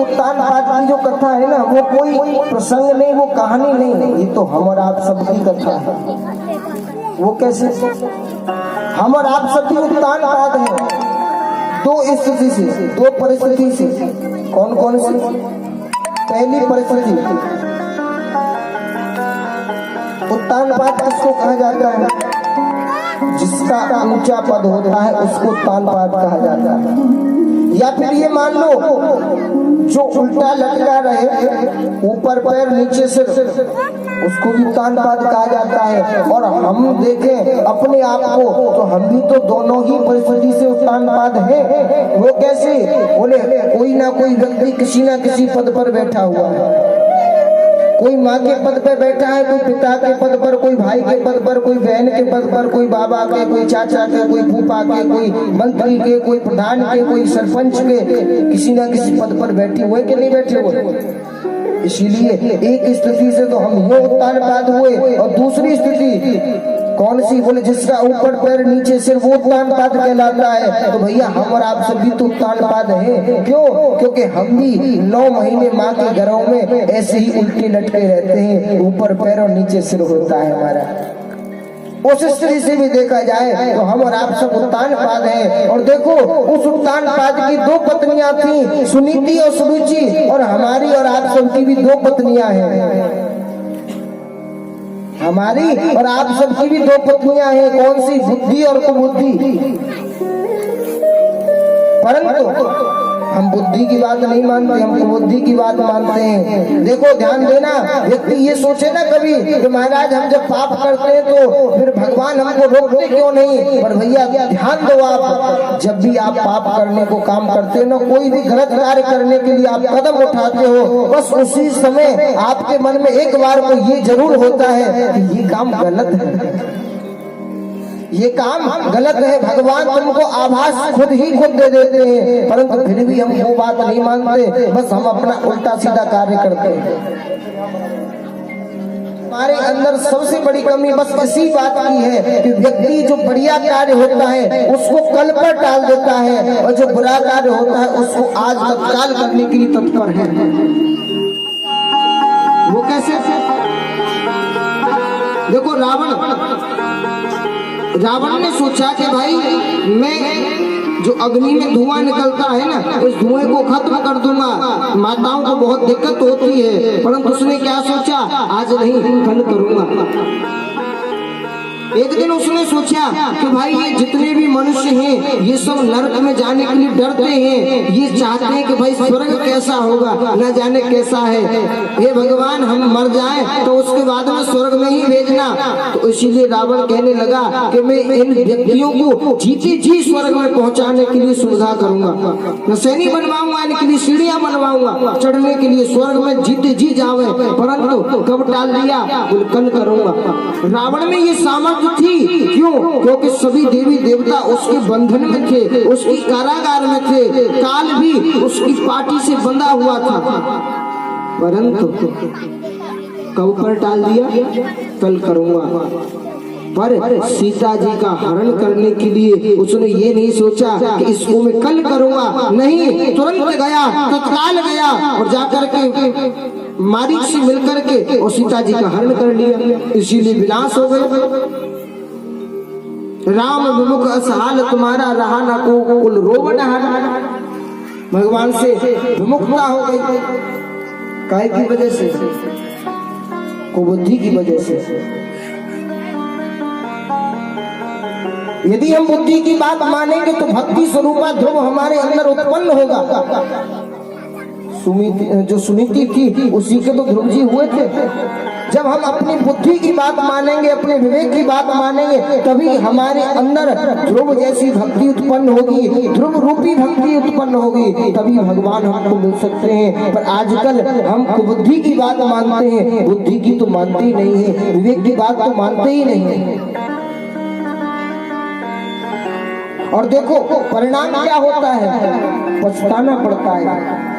उत्तान पाद की जो कथा है ना, वो कोई प्रसंग नहीं, वो कहानी नहीं, ये तो हम और आप सबकी कथा है। वो कैसे? हम और आप सबकी उत्तान पाद है दो स्थिति से, दो परिस्थिति से। कौन कौन सी? पहली परिस्थिति, उत्तान पाद किसको कहा जाता है? जिसका ऊंचा पद होता है उसको उत्तान पाद कहा जाता है। या फिर ये मान लो जो उल्टा लटका रहे, ऊपर पैर नीचे सिर, उसको भी उत्तान पाद कहा जाता है। और हम देखें अपने आप को तो हम भी तो दोनों ही परिस्थिति से उत्तान पाद है। वो कैसे? बोले कोई ना कोई व्यक्ति किसी ना किसी पद पर बैठा हुआ है। कोई माँ के पद पर बैठा है, कोई पिता के पद पर, कोई भाई के पद पर, कोई बहन के पद पर, कोई बाबा के, कोई चाचा के, कोई फूफा के, कोई मंत्री के, कोई प्रधान के, कोई सरपंच के, किसी ना किसी पद पर बैठे हुए कि नहीं बैठे हुए। इसीलिए एक स्थिति से तो हम ये उत्तान पाद हुए, और दूसरी स्थिति कौन सी? बोले जिसका ऊपर पैर नीचे सिर, वो उत्तान पाद कहलाता है। तो भैया हम और आप सभी तो उत्तान पाद हैं। क्यों? क्योंकि हम भी 9 महीने माँ के घरों में ऐसे ही उल्टे लटके रहते हैं, ऊपर पैर और नीचे सिर होता है हमारा। उस स्थिति से भी देखा जाए तो हम और आप सब उत्तान पाद हैं। और देखो उस उत्तान पाद की 2 पत्नियां थी, सुनीति और सुरुचि, और हमारी और आप सबकी भी 2 पत्नियां हैं। हमारी और आप सबकी भी 2 पत्नियां हैं। कौन सी? बुद्धि और कुबुद्धि। परंतु हम बुद्धि की बात नहीं मानते, हम कुबुद्धि की बात मानते हैं। देखो ध्यान देना, व्यक्ति ये सोचे ना कभी कि महाराज हम जब पाप करते हैं तो फिर भगवान हमको रोकते क्यों नहीं। पर भैया ध्यान दो, आप जब भी आप पाप करने को काम करते हो ना, कोई भी गलत कार्य करने के लिए आप कदम उठाते हो, बस उसी समय आपके मन में एक बार को ये जरूर होता है कि ये काम गलत है, ये काम गलत है। भगवान तुमको आभास खुद दे देते हैं, परंतु फिर भी हम वो बात नहीं मानते, बस हम अपना उल्टा सीधा कार्य करते हैं। हमारे अंदर सबसे बड़ी कमी बस इसी बात की है कि व्यक्ति जो बढ़िया कार्य होता है उसको कल पर टाल देता है, और जो बुरा कार्य होता है उसको आज तत्काल करने के लिए तत्पर है। वो कैसे? देखो रावण ने सोचा कि भाई मैं जो अग्नि में धुआं निकलता है ना, उस धुएं को खत्म कर दूंगा, माताओं को बहुत दिक्कत होती है। परंतु उसने क्या सोचा? आज नहीं कल करूंगा। एक दिन उसने सोचा कि भाई ये जितने भी मनुष्य हैं ये सब नरक में जाने के लिए डरते हैं, ये चाहते हैं कि भाई स्वर्ग कैसा होगा, न जाने कैसा है। हे भगवान हम मर जाएं तो उसके बाद में स्वर्ग में ही भेजना। तो इसीलिए रावण कहने लगा कि मैं इन व्यक्तियों को जीते जी स्वर्ग में पहुंचाने के लिए सुविधा करूंगा, मैं सैनी बनवाऊंगा, इनके लिए सीढ़ियां बनवाऊंगा चढ़ने के लिए, स्वर्ग में जीते जी जावे। परंतु कब टाल दिया? कल करूंगा। रावण में ये सामर्थ्य थी। क्यों? क्योंकि सभी देवी देवता उसके बंधन में थे, उसकी कारागार में थे, काल भी उसकी पाटी से बंधा हुआ था। परंतु कब पर टाल दिया? कल करूंगा। पर सीता जी का हरण करने के लिए उसने ये नहीं सोचा कि इसको मैं कल करूंगा, नहीं, तुरंत गया, तत्काल गया और जाकर के मारीच से मिलकर के और सीता जी का हरण कर लिया। इसीलिए विनाश हो गया। राम विमुख असहाल तुम्हारा रहा ना को कुल रोवन हारा। भगवान से विमुखता हो गई। काय की वजह से? कुबुद्धि की वजह से। यदि हम बुद्धि की बात मानेंगे तो भक्ति स्वरूपा ध्रुव हमारे अंदर उत्पन्न होगा। जो सुनीति थी उसी के तो ध्रुव जी हुए थे। जब हम अपनी बुद्धि की बात मानेंगे, अपने विवेक की बात मानेंगे, तभी हमारे अंदर ध्रुव जैसी भक्ति उत्पन्न होगी, ध्रुव रूपी भक्ति उत्पन्न होगी, तभी भगवान हमको मिल सकते हैं। पर आजकल हम बुद्धि की बात मानते हैं, बुद्धि की तो मानते ही नहीं है, विवेक की बात तो मानते ही नहीं है। और देखो परिणाम क्या होता है? पछताना पड़ता है।